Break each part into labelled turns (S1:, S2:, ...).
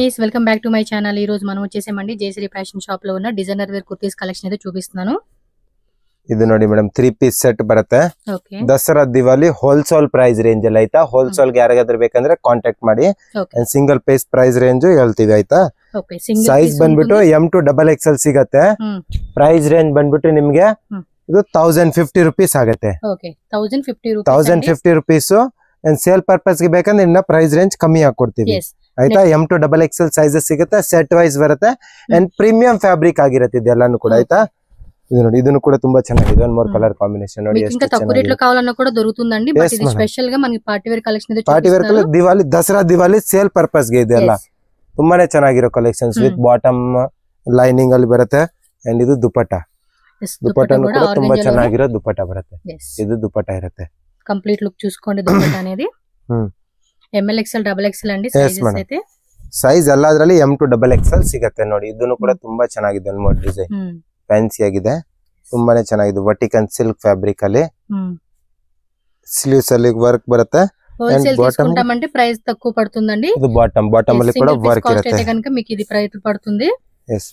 S1: Guys welcome back to my channel. ఈ రోజు మనం వచ్చేసామండి జయశ్రీ ఫ్యాషన్ షాప్ లో ఉన్న డిజైనర్ వేర్ కుర్తీస్ కలెక్షన్ అయితే చూపిస్తున్నాను.
S2: ಇದು ನೋಡಿ ಮೇಡಮ್ 3 ಪೀಸ್ ಸೆಟ್ ಬರುತ್ತೆ. Dasara Diwali wholesale price range ಅಲ್ಲಿ ಆಯ್ತಾ. ಹೋಲ್ಸೇಲ್ ಗೆ ಯಾರಿಗಾದ್ರೂ ಬೇಕಂದ್ರೆ ಕಾಂಟ್ಯಾಕ್ಟ್ ಮಾಡಿ. ಸಿಂಗಲ್ ಪೀಸ್ ಪ್ರೈಸ್ ರೇಂಜ್ ಹೇಳ್ತೀವಿ ಆಯ್ತಾ. ಸೈಜ್ ಬಂದ್ಬಿಟ್ಟು M to XXL ಸಿಗತ್ತೆ. ಪ್ರೈಸ್ ರೇಂಜ್ ಬಂದ್ಬಿಟ್ಟು ನಿಮಗೆ ಇದು 1050 ರೂಪೀಸ್ ಆಗುತ್ತೆ. 1050 ರೂಪೀಸ್. ಸೇಲ್ ಪರ್ಪಸ್ ಗೆ ಬೇಕಂದ್ರೆ ಇನ್ನ ಪ್ರೈಸ್ ರೇಂಜ್ ಕಮ್ಮಿ ಹಾಕೊಡ್ತೀವಿ ಆಯ್ತಾ. M to XXL ಸೈಜಸ್ ಸಿಗುತ್ತೆ. ಸೆಟ್ ವೈಸ್ ಬರುತ್ತೆ ಅಂಡ್ ಪ್ರೀಮಿಯಂ ಫ್ಯಾಬ್ರಿಕ್ ಆಗಿರುತ್ತೆ ಇದೆಲ್ಲಾನು ಕೂಡ ಆಯ್ತಾ. ఇది ನೋಡಿ ಇದನ್ನು ಕೂಡ ತುಂಬಾ ಚೆನ್ನಾಗಿದೆ. ಒನ್ ಮೋರ್ ಕಲರ್ ಕಾಂಬಿನೇಷನ್ ನೋಡಿ.
S1: ఇంకా తక్కువ రేట్ లో కావాలన్నా కూడా దొరుకుతుందండి. బట్ ఇది స్పెషల్ గా మనకి పార్టీ వేర్ కలెక్షన్ ಇದೆ.
S2: Party wear colour Diwali Dasara Diwali sale purpose ಗೆ ಇದೆಲ್ಲ ತುಂಬಾನೇ ಚೆನ್ನಾಗಿರೋ ಕಲೆಕ್ಷನ್ಸ್ ವಿತ್ ಬಾಟಮ್ ಲೈನಿಂಗ್ ಅಲ್ಲಿ ಬರುತ್ತೆ ಅಂಡ್ ಇದು ದುಪಟ್ಟಾ. ದುಪಟ್ಟಾನು ಕೂಡ ತುಂಬಾ ಚೆನ್ನಾಗಿರೋ ದುಪಟ್ಟಾ ಬರುತ್ತೆ. ಇದು ದುಪಟ್ಟಾ ಇರುತ್ತೆ.
S1: కంప్లీట్ లుక్ చూసుకోండి దుపట్టా అనేది. ML XL XXL అండి సైజెస్ అయితే.
S2: ಸೈಜ್ ಎಲ್ಲದರಲ್ಲಿ M to XXL ಸಿಗುತ್ತೆ ನೋಡಿ. ಇದನ್ನು ಕೂಡ ತುಂಬಾ ಚೆನ್ನಾಗಿದೆ. ಒನ್ ಮೋರ್ ಡಿಸೈನ್ ಫ್ಯಾನ್ಸಿ ಆಗಿದೆ. ತುಂಬಾನೇ ಚೆನ್ನಾಗಿದೆ. ವರ್ಟಿಕಲ್ ಸಿಲ್ಕ್ ಫ್ಯಾಬ್ರಿಕ್ ಅಲ್ಲಿ ಸ್ಲೀವ್ಸ್ ಅಲ್ಲಿ ವರ್ಕ್ ಬರುತ್ತೆ.
S1: హోల్సేల్ తీసుకుంటామంటే ప్రైస్ తక్కువ పడుతుందండి.
S2: ఇది బాటమ్ ಅಲ್ಲಿ ಕೂಡ ವರ್ಕ್ ಇರುತ್ತೆ.
S1: కనుక మీకు ఇది ప్రైస్ పడుతుంది.
S2: yes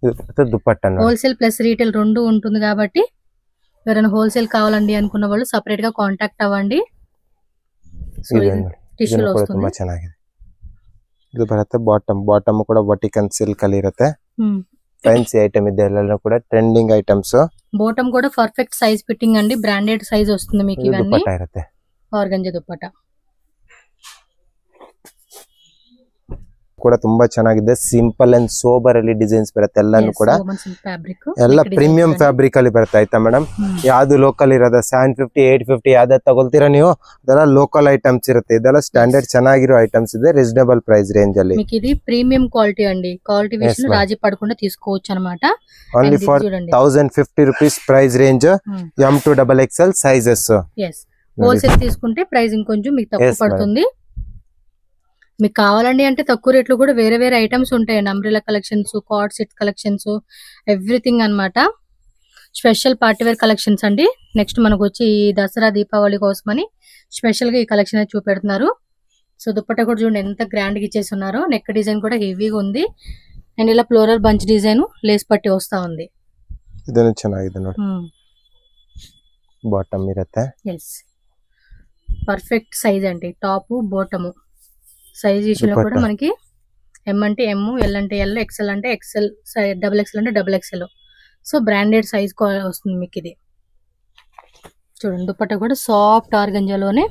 S2: ఇది దుపట్టా.
S1: హోల్సేల్ ప్లస్ రీటైల్ రెండు ఉంటుంది కాబట్టి ఎవరైనా హోల్సేల్ కావాలండి అనుకున్న వాళ్ళు సెపరేట్ గా కాంటాక్ట్ అవ్వండి. టిష్యూ లో వస్తుంది. ತುಂಬಾ ಚೆನ್ನಾಗಿದೆ. ಇದು ಬರುತ್ತೆ ಬಾಟಮ್ ಕೂಡ ವರ್ಟಿಕಲ್ ಸಿಲ್ಕ್ ಅಲ್ಲಿ ಇರುತ್ತೆ. ಫ್ಯಾನ್ಸಿ ಐಟಮ್ ಇದೆ. ಎಲ್ಲಾನು ಕೂಡ ಟ್ರೆಂಡಿಂಗ್ ಐಟಮ್ಸ್. ಬಾಟಮ್ కూడా పర్ఫెక్ట్ సైజ్ ఫిట్టింగ్ అండి. బ్రాండెడ్ సైజ్ వస్తుంది మీకు. ఇవన్నీ
S2: దుపట్టా ఇರುತ್ತೆ.
S1: ఆర్గంజా దుపట్టా
S2: ಕೂಡ ತುಂಬಾ ಚೆನ್ನಾಗಿದೆ. ಸಿಂಪಲ್ ಅಂಡ್ ಸೋಬರ್ ಅಲ್ಲಿ ಡಿಸೈನ್ಸ್ ಬರುತ್ತೆ. ಎಲ್ಲಾನು ಕೂಡ ಎಲ್ಲ ಪ್ರೀಮಿಯಂ ಫ್ಯಾಬ್ರಿಕ್ ಅಲ್ಲಿ ಬರುತ್ತೆ ಆಯ್ತಾ ಮೇಡಮ್. ಯಾವ್ದು ಲೋಕಲ್ ಇರೋದ 750 850 ಯಾವ್ದು ತಗೊಳ್ತೀರಾ ನೀವು ಅದೆಲ್ಲ ಲೋಕಲ್ ಐಟಮ್ಸ್ ಇರುತ್ತೆ. ಇದೆಲ್ಲ ಸ್ಟ್ಯಾಂಡರ್ಡ್ ಚೆನ್ನಾಗಿರೋ ಐಟಮ್ಸ್ ಇದೆ. ರೀಸನಬಲ್ ಪ್ರೈಸ್ ರೇಂಜ್ ಅಲ್ಲಿ.
S1: మీకు ఇది ప్రీమియం క్వాలిటీ అండి. క్వాలిటీ విషయంలో రాజీ పడకుండా తీసుకోవచ్చు అన్నమాట.
S2: Only for 1050 rupees price range. M to XXL sizes.
S1: yes wholesale తీసుకుంటే ప్రైస్ ఇంకొంచెం మీకు తక్కువ పడుతుంది. మీకు కావాలండి అంటే తక్కువ రేట్లో కూడా వేరే వేరే ఐటమ్స్ ఉంటాయండి. Umbrella collections, card set collections, everything అన్నమాట. స్పెషల్ పార్టీ వేర్ కలెక్షన్స్ అండి. నెక్స్ట్ మనకు వచ్చి ఈ దసరా దీపావళి కోసమని స్పెషల్ గా ఈ కలెక్షన్ అయితే చూపెడుతున్నారు. సో దుపట్టా కూడా చూడండి ఎంత గ్రాండ్ గా ఇచ్చేసి ఉన్నారు. నెక్ డిజైన్ కూడా హెవీగా ఉంది అండ్ ఇలా ఫ్లోరల్ బంచ్ డిజైన్ లేస్ పట్టి వస్తా ఉంది.
S2: ಇದನ್ನು ಚೆನ್ನಾಗಿದೆ ನೋಡಿ. ಬಾಟಮ್ ಇರುತ್ತೆ.
S1: yes పర్ఫెక్ట్ సైజ్ అండి. టాప్ బాటమ్ సైజ్ విషయంలో కూడా మనకి M అంటే M, L అంటే L, XL అంటే XL, XXL అంటే XXL. సో బ్రాండెడ్ సైజ్ వస్తుంది మీకు ఇది. చూడండి దుపట్టా కూడా సాఫ్ట్ ఆర్గంజాలోనే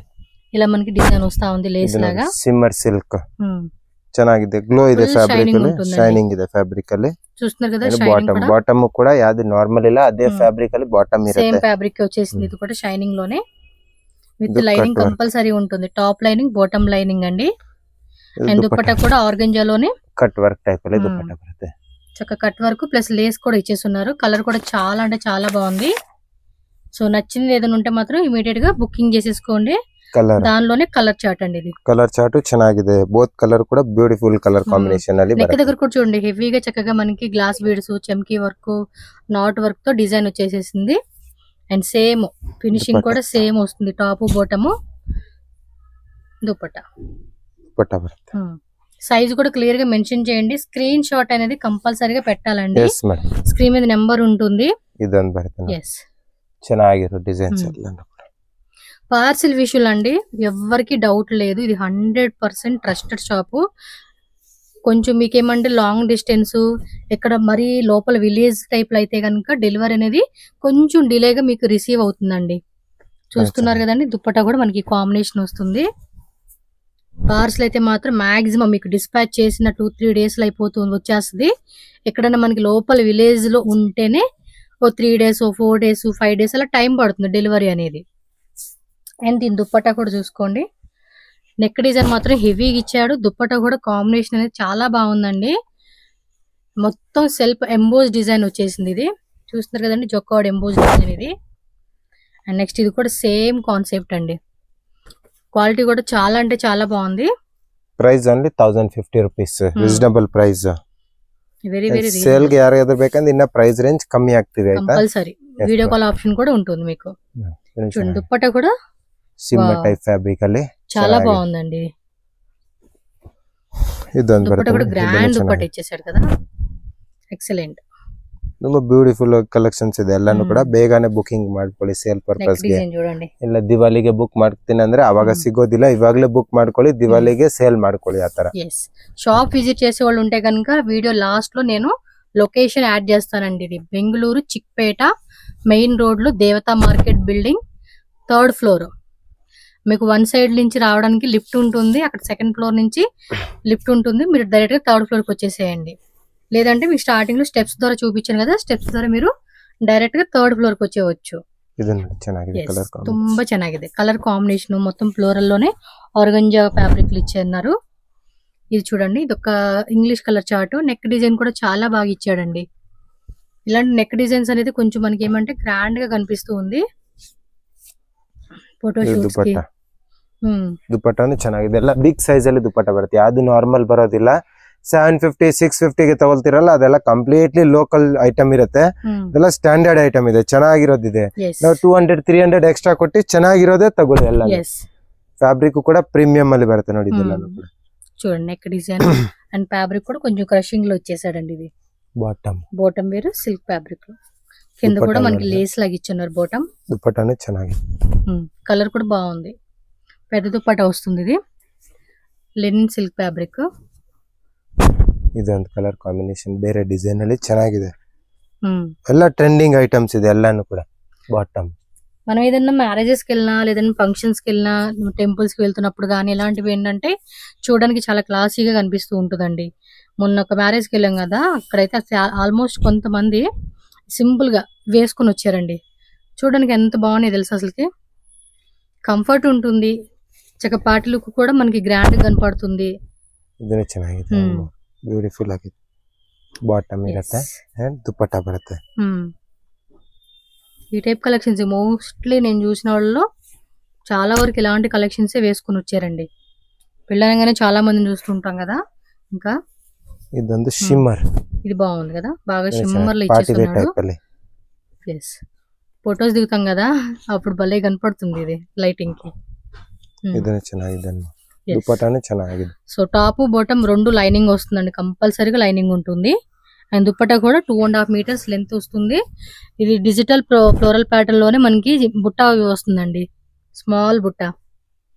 S1: ఇలా మనకి డిజైన్ వస్తా ఉంది లేస్ లాగా.
S2: సిమ్మర్ సిల్క్ ಚೆನ್ನಾಗಿದೆ. గ్లో ಇದೆ ಫ್ಯಾಬ್ರಿಕ್ ಅಲ್ಲಿ. ಶೈನಿಂಗ್ ಇದೆ ಫ್ಯಾಬ್ರಿಕ್ ಅಲ್ಲಿ.
S1: చూస్తున్నారు కదా షైనింగ్.
S2: బాటమ్ కూడా యాది నార్మల్ ಇಲ್ಲ అదే ఫ్యాబ్రిక్ ಅಲ್ಲಿ బాటమ్ ఇರುತ್ತೆ.
S1: సేమ్ ఫ్యాబ్రిక్ వచ్చేసింది. ఇది కూడా షైనింగ్ లోనే విత్ లైనింగ్ కంపల్సరీ ఉంటుంది. టాప్ లైనింగ్ బాటమ్ లైనింగ్ అండి. అండ్ దుపట్టా కూడా ఆర్గంజాలోనే
S2: కట్ వర్క్ టైప్ ಅಲ್ಲಿ దుపట్టా బರುತ್ತೆ.
S1: చక్క కట్ వర్క్ ప్లస్ లేస్ కూడా ఇచ్చేస్తున్నారు. కలర్ కూడా చాలా అంటే చాలా బాగుంది. సో నచ్చింది ఏదైనా ఉంటే మాత్రం ఇమిడియట్ గా బుకింగ్ చేసేసుకోండి. దానిలోనే కలర్ చార్ట్ అండి. ఇది
S2: కలర్ చార్ట్ ಚೆನ್ನಾಗಿದೆ. బోత్ కలర్ కూడా బ్యూటిఫుల్ కలర్ కాంబినేషన్ ಅಲ್ಲಿ
S1: నెక్ దగ్గర కూడా చూడండి హెవీగా చక్కగా మనకి గ్లాస్ బీడ్స్, చెమ్కీ వర్క్, నాట్ వర్క్ తో డిజైన్ వచ్చేసేసింది. అండ్ సేమ్ ఫినిషింగ్ కూడా సేమ్ వస్తుంది. టాప్ బాటమ్ దుపట్టా సైజ్ కూడా క్లియర్ గా మెన్షన్ చేయండి. స్క్రీన్ షాట్ అనేది కంపల్సరీగా పెట్టాలండి. స్క్రీన్ మీద నెంబర్ ఉంటుంది. పార్సిల్ విషువల్ అండి. ఎవరికి డౌట్ లేదు. ఇది 100% ట్రస్టెడ్ షాపు. కొంచెం మీకేమంటే లాంగ్ డిస్టెన్స్ ఎక్కడ మరీ లోపల విలేజ్ టైప్ లో అయితే కనుక డెలివరీ అనేది కొంచెం డిలేగా మీకు రిసీవ్ అవుతుందండి. చూస్తున్నారు కదండి దుపట్టా కూడా మనకి కాంబినేషన్ వస్తుంది. పార్సల్ అయితే మాత్రం మాక్సిమం మీకు డిస్పాచ్ చేసిన 2-3 డేస్ లో వచ్చేస్తుంది. ఎక్కడన్నా మనకి లోపల విలేజ్ లో ఉంటేనే 3 డేస్ 4 డేస్ 5 డేస్ అలా టైం పడుతుంది డెలివరీ అనేది. అండ్ దీని దుపట్టా కూడా చూసుకోండి. నెక్ డిజైన్ మాత్రం హెవీగా ఇచ్చాడు. దుపట్టా కూడా కాంబినేషన్ అనేది చాలా బాగుందండి. మొత్తం సెల్ఫ్ ఎంబోజ్ డిజైన్ వచ్చేసింది. ఇది చూస్తున్నారు కదండి జొక్కాడ్ ఎంబోజ్ డిజైన్ ఇది. అండ్ నెక్స్ట్ ఇది కూడా సేమ్ కాన్సెప్ట్ అండి. క్వాలిటీ కూడా చాలా అంటే చాలా బాగుంది.
S2: Price only 1050 rupees. Reasonable price.
S1: Very very
S2: sale ಗೆ ಯಾರಿಗಾದ್ರೂ ಬೇಕಂದ್ರೆ ಇನ್ನ ಪ್ರೈಸ್ ರೇಂಜ್ ಕಮ್ಮಿ ಆಗ್ತಿದೆ ಆಯ್ತಾ.
S1: కంపల్సరీ వీడియో కాల్ ఆప్షన్ కూడా ఉంటుంది మీకు. చూడండి దుపట్టా కూడా
S2: సిమ్మర్ టైప్ ఫ్యాబ్రిక్ ಅಲ್ಲಿ
S1: చాలా బాగుందండి.
S2: ಇದೊಂದು
S1: ದುಪ್ಪಟ್ಟ
S2: ಬರುತ್ತೆ
S1: ಕೂಡ ಗ್ರ್ಯಾಂಡ್ ದುಪ್ಪಟ್ಟ ಇಚ್ಚೇసాడు కదా ಎಕ್ಸಲೆಂಟ್.
S2: ತುಂಬಾ ಬ್ಯೂಟಿಫುಲ್ ಕಲೆಕ್ಷನ್ಸ್ ಇದೆ ಎಲ್ಲಾನು ಕೂಡ ಬೇಗನೆ ಬುಕಿಂಗ್ ಮಾಡ್ಕೊಳ್ಳಿ ಸೇಲ್ ಪರ್ಪಸ್ ಗೆ.
S1: చూడండి
S2: ಇಲ್ಲ ದಿವಾಲಿಗೆ ಬುಕ್ ಮಾಡ್ತೀನಿ ಅಂದ್ರೆ ಅವಾಗ ಸಿಗೋದಿಲ್ಲ, ಇವಾಗಲೇ ಬುಕ್ ಮಾಡ್ಕೊಳ್ಳಿ, ದಿವಾಲಿಗೆ ಸೇಲ್ ಮಾಡ್ಕೊಳ್ಳಿ ಆತರ.
S1: షాప్ విజిట్ చేసే వాళ్ళు ఉంటే కనుక వీడియో లాస్ట్ లో నేను లొకేషన్ యాడ్ చేస్తానండి. ఇది బెంగళూరు చిక్పేట మెయిన్ రోడ్ లో దేవతా మార్కెట్ బిల్డింగ్ 3rd ఫ్లోర్. మీకు వన్ సైడ్ నుంచి రావడానికి లిఫ్ట్ ఉంటుంది, అక్కడ 2nd ఫ్లోర్ నుంచి లిఫ్ట్ ఉంటుంది, మీరు డైరెక్ట్ గా 3rd ఫ్లోర్ కి వచ్చేసేయండి. లేదంటే మీకు స్టార్టింగ్ లో స్టెప్స్ ద్వారా చూపించాను కదా, స్టెప్స్ ద్వారా మీరు డైరెక్ట్ గా 3rd ఫ్లోర్ కి వచ్చేవచ్చు. ತುಂಬಾ ಚೆನ್ನಾಗಿದೆ కలర్ కాంబినేషన్, మొత్తం ఫ్లోరల్ లోనే ఆర్గంజా ఫ్యాబ్రిక్ ఇచ్చారు. ఇది చూడండి, ఇది ఒక English colour chart. Neck design కూడా చాలా బాగా ఇచ్చాడండి. ఇలాంటి నెక్ డిజైన్స్ అనేది కొంచెం మనకి ఏమంటే గ్రాండ్ గా కనిపిస్తూ ఉంది ಫೋಟೋ ಶೂಟ್ಸ್ ಗೆ.
S2: ದುಪ್ಪಟ್ಟನು ಚೆನ್ನಾಗಿದೆ, ಎಲ್ಲ ಬಿಗ್ ಸೈಜ್ ಅಲ್ಲಿ ದುಪ್ಪಟ್ಟ ಬರುತ್ತೆ, ಯಾವುದು ನಾರ್ಮಲ್ ಬರೋದಿಲ್ಲ. 750 650 ಗೆ ತಗೊಳ್ತಿರಲ್ಲ ಅದೆಲ್ಲ ಕಂಪ್ಲೀಟ್ಲಿ ಲೋಕಲ್ ಐಟಮ್ ಇರುತ್ತೆ, ಇದೆಲ್ಲ ಸ್ಟ್ಯಾಂಡರ್ಡ್ ಐಟಮ್ ಇದೆ, ಚೆನ್ನಾಗಿರೋದಿದೆ. ನಾವು 200 300 ಎಕ್ಸ್ಟ್ರಾ ಕೊಟ್ಟು ಚೆನ್ನಾಗಿರೋದೇ ತಗೊಳ್ಳಿ. ಎಲ್ಲ ಫ್ಯಾಬ್ರಿಕ್ ಕೂಡ ಪ್ರೀಮಿಯಂ ಅಲ್ಲಿ ಬರುತ್ತೆ ನೋಡಿ. ಇದೆಲ್ಲನೂ ಕೂಡ
S1: చూడండి, నెక్ డిజైన్ అండ్ ఫ్యాబ్రిక్ కూడా కొంచెం క్రషింగ్ లో వచ్చేసాడండి. ఇది బాటమ్ వేరు సిల్క్ ఫ్యాబ్రిక్, కింద కూడా మనకి లేస్ లాగా ఇచ్చున్నారు బాటమ్.
S2: దుప్పటానే ಚೆನ್ನಾಗಿದೆ,
S1: కలర్ కూడా బాగుంది, పెద్ద దుప్పటా వస్తుంది. ఇది లెనిన్ సిల్క్ ఫ్యాబ్రిక్.
S2: ಇದೊಂದು ಕಲರ್ ಕಾಂಬಿನೇಷನ್ ಬೇರೆ ಡಿಸೈನ್ ಅಲ್ಲಿ ಚೆನ್ನಾಗಿದೆ. ಎಲ್ಲ ಟ್ರೆಂಡಿಂಗ್ ಐಟಮ್ಸ್ ಇದೆ ಎಲ್ಲಾನು ಕೂಡ. బాటమ్
S1: మనం ఏదైనా మ్యారేజెస్ కి వెళ్ళినా లేదంటే ఫంక్షన్స్ కి వెళ్ళినా టెంపుల్స్ కి వెళ్తున్నప్పుడు కానీ ఇలాంటివి ఏంటంటే చూడడానికి చాలా క్లాసీగా కనిపిస్తూ ఉంటుందండి. మొన్న ఒక మ్యారేజ్ కి వెళ్ళాం కదా, అక్కడైతే ఆల్మోస్ట్ కొంతమంది సింపుల్ గా వేసుకుని వచ్చారండి. చూడడానికి ఎంత బాగున్నాయి తెలుసు, అసలుకి కంఫర్ట్ ఉంటుంది, చక్క పార్టీ లుక్ కూడా మనకి గ్రాండ్ కనపడుతుంది.
S2: ಇದನ್ನ ಚೆನ್ನಾಗಿದೆ, ಬ್ಯೂಟಿಫುಲ್ ಆಗಿದೆ. ಬಾಟಮ್ ಇರುತ್ತೆ ಅಂಡ್ ದುಪ್ಪಟ್ಟ ಬರುತ್ತೆ.
S1: ఈ టైప్ కలెక్షన్స్ మోస్ట్లీ నేను చూసిన వాళ్ళలో చాలా వరకు ఇలాంటి కలెక్షన్స్ వేసుకుని వచ్చారండి. పెళ్ళనగానే చాలా మందిని చూస్తుంటాం కదా. ఇంకా
S2: ఇదొందు షిమ్మర్,
S1: ఇది బాగుంది కదా, బాగా షిమ్మర్ లో ఇచ్చేస్తున్నాడు. ఫొటోస్ దిగుతాం కదా అప్పుడు భలే కనపడుతుంది ఇది లైటింగ్ కి.
S2: దుప్పటానే ಚೆನ್ನಾಗಿದೆ.
S1: సో టాప్ బాటమ్ రెండు లైనింగ్ వస్తుందండి, కంపల్సరీగా లైనింగ్ ఉంటుంది. అండ్ దుప్పటా కూడా 2.5 మీటర్స్ లెంత్ వస్తుంది. ఇది డిజిటల్ ఫ్లోరల్ ప్యాటర్న్ లోనే మనకి బుట్ట వస్తుందండి, స్మాల్ బుట్ట.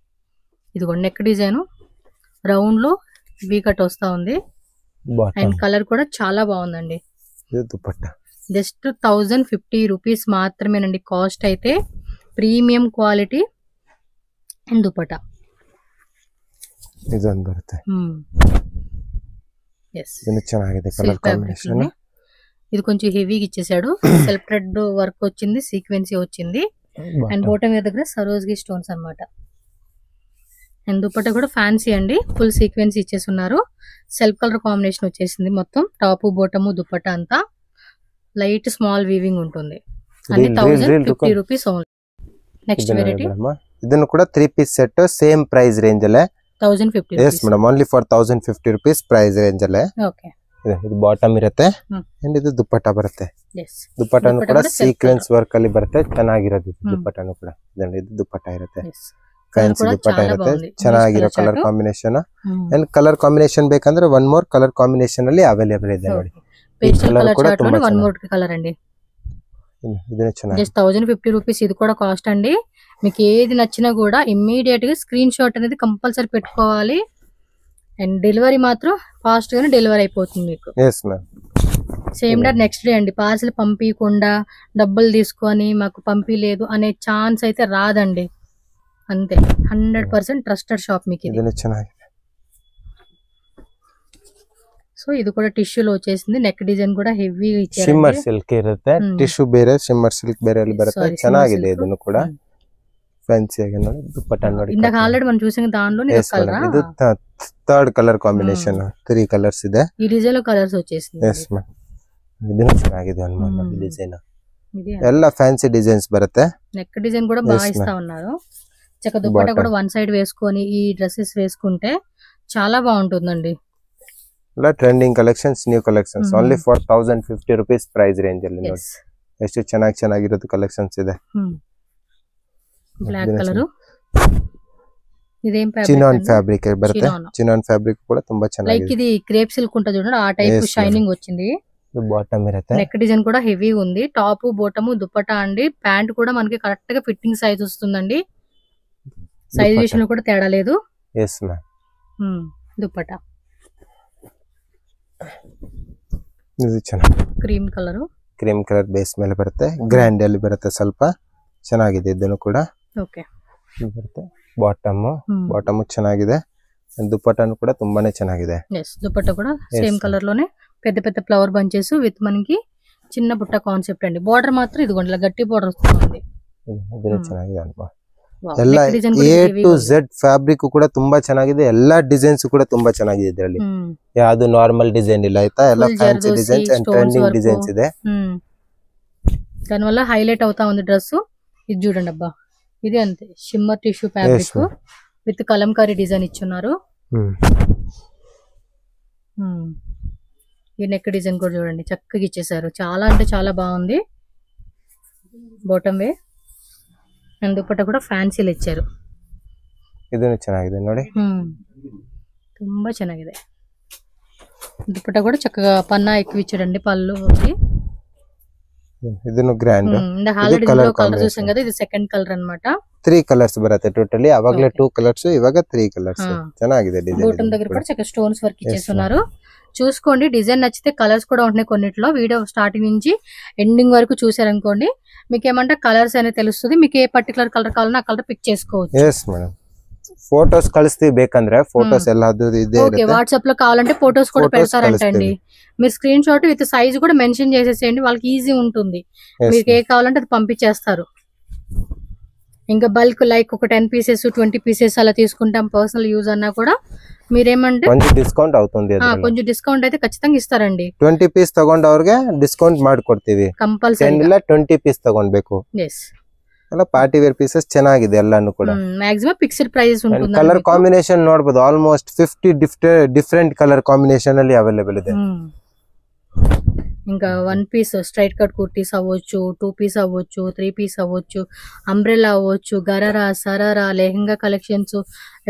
S1: ఇది నెక్ డిజైన్ రౌండ్ లో వీ కట్ వస్తా ఉంది. అండ్ కలర్ కూడా చాలా బాగుందండి.
S2: దుప్పట్టా
S1: జస్ట్ 1050 రూపీస్ మాత్రమేనండి కాస్ట్ అయితే. ప్రీమియం క్వాలిటీ అండ్ దుప్పటా
S2: ಇದೊಂದು ಬರುತ್ತೆ. ಚೆನ್ನಾಗಿದೆ ಕಲರ್ ಕಾಂಬಿನೇಷನ್.
S1: ఇది కొంచెం హెవీగా ఇచ్చేసాడు, సెల్ఫ్ థ్రెడ్ వర్క్ వచ్చింది, సీక్వెన్సీ వచ్చింది. అండ్ బాటమ్ దగ్గర సరోజ్గి స్టోన్స్ అన్నమాట. అండ్ దుప్పట్టా కూడా ఫ్యాన్సీ అండి, ఫుల్ సీక్వెన్స్ ఇచ్చేస్తున్నారు. సెల్ఫ్ కలర్ కాంబినేషన్ వచ్చేసింది మొత్తం. టాప్ బాటమ్ దుప్పట్టా అంతా లైట్ స్మాల్ వీవింగ్ ఉంటుంది. అన్ని 1050 రూపీస్ ఓన్లీ. నెక్స్ట్ వెరైటీ
S2: ಇದನ್ನು ಕೂಡ 3 piece set same price range ಅಲ್ಲೇ
S1: 1050.
S2: yes madam, only for 1050 rupees price range ಅಲ್ಲೇ.
S1: ಓಕೆ,
S2: ಇದು ಬಾಟಮ್ ಇರುತ್ತೆ ಅಂಡ್ ಇದು ದುಪ್ಪಟ್ಟಾ ಬರುತ್ತೆ. ದುಪ್ಪಟ್ಟಾನು ಕೂಡ ಸೀಕ್ವೆನ್ಸ್ ವರ್ಕ್ ಅಲ್ಲಿ ಬರುತ್ತೆ, ಚೆನ್ನಾಗಿರೋದು ದುಪ್ಪಟ್ಟಾನು ಕೂಡ. ಇದು ದುಪ್ಪಟ್ಟಾ ಇರುತ್ತೆ, ಫ್ಯಾನ್ಸಿ ದುಪ್ಪಟ್ಟಾ ಇರುತ್ತೆ, ಚೆನ್ನಾಗಿರೋ colour combination. And colour combination ಬೇಕಂದ್ರೆ ಒನ್ ಮೋರ್ ಕಲರ್ ಕಾಂಬಿನೇಷನ್ ಅಲ್ಲಿ ಅವೈಲೇಬಲ್ ಇದೆ ನೋಡಿ.
S1: పేస్టల్ కలర్ చార్ట్ లో వన్ మోర్ కలర్ అండి.
S2: ఇదే ಚೆನ್ನಾಗಿದೆ,
S1: జస్ట్ 1050 రూపీస్. ఇది కూడా కాస్ట్ అండి. మీకు ఏది నచ్చినా కూడా ఇమ్మీడియట్ గా స్క్రీన్ షాట్ అనేది కంపల్సరీ పెట్టుకోవాలి. అండ్ డెలివరీ మాత్రం ఫాస్ట్ గానే డెలివరీ అయిపోతుంది మీకు. సేమ్ డే నెక్స్ట్ డే అండి. పార్సల్ పంపించకుండా డబ్బులు తీసుకొని మాకు పంపించలేదు అనే ఛాన్స్ అయితే రాదండి. అంతే, 100% ట్రస్టెడ్ షాప్ మీకు ఇది. సో ఇది కూడా టిష్యూలో వచ్చేసింది. నెక్ డిజైన్ కూడా హెవీ ఇచ్చారు.
S2: ಶಿಮ್ಮರ್ ಸಿಲ್ಕ್ ಇರುತ್ತೆ, ಟಿಶ್ಯೂ ಬೇರೆ ಶಿಮ್ಮರ್ ಸಿಲ್ಕ್ ಬೇರೆ ಅಲ್ಲಿ ಬರುತ್ತೆ. ಚೆನ್ನಾಗಿದೆ ಇದನ್ನು ಕೂಡ ಫ್ಯಾನ್ಸಿ ಆಗಿ ನೋಡಿ. ದುಪ್ಪಟ್ಟಾ ನೋಡಿ,
S1: ఇందాక ఆల్రెడీ మనం చూసిన దానిలోనే ఇది కలర్.
S2: ఇది థర్డ్ కలర్ కాంబినేషన్, 3 కలర్స్ ಇದೆ.
S1: ఈ డిజైన్ లో కలర్స్ వచ్చేసింది.
S2: yes ma'am, ಇದನ್ನು ಚೆನ್ನಾಗಿದೆ ಅನ್ಮಾ ಡಿಸೈನ್. ಎಲ್ಲ ಫ್ಯಾನ್ಸಿ ಡಿಸೈನ್ಸ್ ಬರುತ್ತೆ.
S1: నెక్ డిజైన్ కూడా బాగా ఇస్తా ఉన్నారు. చక్క దుప్పట్టా కూడా వన్ సైడ్ వేసుకొని ఈ డ్రెస్సెస్ వేసుకుంటే చాలా బాగుంటుందండి.
S2: ಎಲ್ಲ trending collections, new collections, only for 1050 rupees price range ಅಲ್ಲಿ ನೋಡಿ. ಎಷ್ಟು ಚೆನ್ನಾಗಿರೋದು ಕಲೆಕ್ಷನ್ಸ್ ಇದೆ.
S1: ಬ್ಲಾಕ್ ಕಲರ್, ಇದೇನ್
S2: ಚಿನಾನ್ ಫ್ಯಾಬ್ರಿಕ್ ಬರುತ್ತೆ. ಚಿನಾನ್ ಫ್ಯಾಬ್ರಿಕ್ ಕೂಡ ತುಂಬಾ
S1: లైక్
S2: ಚೆನ್ನಾಗಿದೆ.
S1: ఇది క్రేప్ సిల్క్ ఉంటుంది చూడండి, ఆ టైప్
S2: Yes,
S1: షైనింగ్ వచ్చింది.
S2: బాటమ్ ఇರುತ್ತೆ.
S1: నెక్ డిజైన్ కూడా హెవీ ఉంది. టాప్ బోటము దుపట్టా అండి. ప్యాంట్ కూడా మనకి కరెక్ట్ గా ఫిట్టింగ్ సైజ్ వస్తుందండి. సైజ్ విషయంలో కూడా తేడా లేదు.
S2: yes ma'am.
S1: దుపట్టా
S2: ಇದು ಚೆನ್ನಾಗಿದೆ.
S1: ಕ್ರೀಮ್ ಕಲರ್
S2: ಬೇಸ್ ಮೇಲೆ ಬರುತ್ತೆ. ಗ್ರ್ಯಾಂಡ್ ಅಲ್ಲಿ ಬರುತ್ತೆ, ಸ್ವಲ್ಪ ಚೆನ್ನಾಗಿದೆ ಇದನ್ನು ಕೂಡ.
S1: ಓಕೆ
S2: ಬರುತ್ತೆ. ಬಾಟಮ್ ಚೆನ್ನಾಗಿದೆ. దుపట్టాను కూడా ತುಂಬಾನೇ ಚೆನ್ನಾಗಿದೆ.
S1: yes దుపట్టా కూడా సేమ్ కలర్ లోనే పెద్ద పెద్ద ఫ్లవర్ బంచెస్ విత్ మనకి చిన్న బుట్ట కాన్సెప్ట్ అండి. బోర్డర్ మాత్రం ఇదిగోండి ఇలా గట్టి బోర్డర్ వస్తుంది.
S2: ಇದು ಚೆನ್ನಾಗಿದೆ ಅಲ್ವಾ. ಎಲ್ಲ A to Z ಫ್ಯಾಬ್ರಿಕ್ ಕೂಡ ತುಂಬಾ ಚೆನ್ನಾಗಿದೆ. ಎಲ್ಲಾ ಡಿಸೈನ್ಸ್ ಕೂಡ ತುಂಬಾ ಚೆನ್ನಾಗಿದೆ ಇದರಲ್ಲಿ. ಯಾವುದು ನಾರ್ಮಲ್ ಡಿಸೈನ್ ಇಲ್ಲ ಆಯ್ತಾ, ಎಲ್ಲ fancy designs and trending designs ಇದೆ.
S1: దాని వల్ల హైలైట్ అవుతా ఉంది డ్రెస్. ఇది చూడండి అబ్బా, ఇది అంతే shimmer tissue fabric with Kalamkari design ఇచ్చున్నారు. ఈ నెక్ డిజైన్ కూడా చూడండి చక్కగా ఇచ్చేసారు. చాలా అంటే చాలా బాగుంది. బాటమ్ వే అండ్ దుపట్టా కూడా ఫ్యాన్సీలు ఇచ్చారు.
S2: ಇದನ್ನು ಚೆನ್ನಾಗಿದೆ ನೋಡಿ,
S1: ತುಂಬಾ ಚೆನ್ನಾಗಿದೆ. దుపట్టా కూడా చక్కగా పన్నా ఎక్కువ ఇచ్చాడండి పళ్ళు.
S2: ಇದನ್ನು ಗ್ರ್ಯಾಂಡ್
S1: ఆల్రెడీ కలర్ చూసాం కదా, ఇది సెకండ్ కలర్ అన్నమాట.
S2: 3 కలర్స్ ಬರುತ್ತೆ ಟೋಟಲಿ. ಅವಾಗಲೇ 2 ಕಲರ್ಸ್, ಇವಾಗ 3 ಕಲರ್ಸ್. ಚೆನ್ನಾಗಿದೆ ಡಿಸೈನ್.
S1: బోటం దగ్గర కూడా చక్కగా స్టోన్స్ వర్క్ ఇచ్చేస్తున్నారు. చూసుకోండి, డిజైన్ నచ్చితే కలర్స్ కూడా ఉంటున్నాయి కొన్నిట్లో. వీడియో స్టార్టింగ్ నుంచి ఎండింగ్ వరకు చూసారనుకోండి, మీకు ఏమంటే కలర్స్ అనేది తెలుస్తుంది. మీకు ఏ పర్టికులర్ కలర్ కావాలన్నా ఆ కలర్ పిక్ చేసుకోవచ్చు.
S2: yes madam. ఫోటోస్ కಳಿಸ್ತೀವಿ ಬೇಕಂದ್ರೆ ಫೋಟೋಸ್ ಎಲ್ಲಾದು ಇದೆ ಇರುತ್ತೆ.
S1: ఓకే, వాట్సాప్ లో కావాలంటే ఫోటోస్ కూడా పెడతారంటండి. మీరు స్క్రీన్ షాట్ విత్ సైజ్ కూడా మెన్షన్ చేసేసేయండి, వాళ్ళకి ఈజీ ఉంటుంది. మీకు ఏ కావాలంటే అది పంపించేస్తారు. ఇంకా బల్క్ లైక్ ఒక 10 పీసెస్ 20 పీసెస్ అలా తీసుకుంటాం పర్సనల్ యూజ్ అన్నా కూడా మీరేమంటే
S2: కొంచెం డిస్కౌంట్ అవుతుంది.
S1: కొంచెం డిస్కౌంట్ అయితే ఖచ్చితంగా ఇస్తారండి.
S2: 20 పీస్ ತಗೊಂಡವರಿಗೆ ಡಿಸ್ಕೌಂಟ್ ಮಾಡಿಕೊಡ್ತೀವಿ
S1: ಕಂಪಲ್ಸರಿ.
S2: 20 ಪೀಸ್ ತಗೊಳ್ಬೇಕು.
S1: ಎಸ್,
S2: ಅಲ್ಲ ಪಾರ್ಟಿ ವೇರ್ ಪೀಸಸ್ ಚೆನ್ನಾಗಿದೆ ಎಲ್ಲಾನು ಕೂಡ.
S1: ಮ್ಯಾಕ್ಸಿಮಂ ಫಿಕ್ಸ್ಡ್ ಪ್ರೈಸಸ್ ఉంటుంది.
S2: ಕಲರ್ ಕಾಂಬಿನೇಷನ್ ನೋಡಬಹುದು, ಆಲ್ಮೋಸ್ಟ್ 50 ಡಿಫರೆಂಟ್ ಕಲರ್ ಕಾಂಬಿನೇಷನ್ ಅಲ್ಲಿ ಅವೈಲೇಬಲ್ ಇದೆ.
S1: ఇంకా 1 పీస్ స్ట్రైట్ కట్ కుర్తీస్ అవ్వచ్చు, 2 పీస్ అవ్వచ్చు, 3 పీస్ అవ్వచ్చు, అంబ్రెల్లా అవ్వచ్చు, gharara sharara lehenga collections,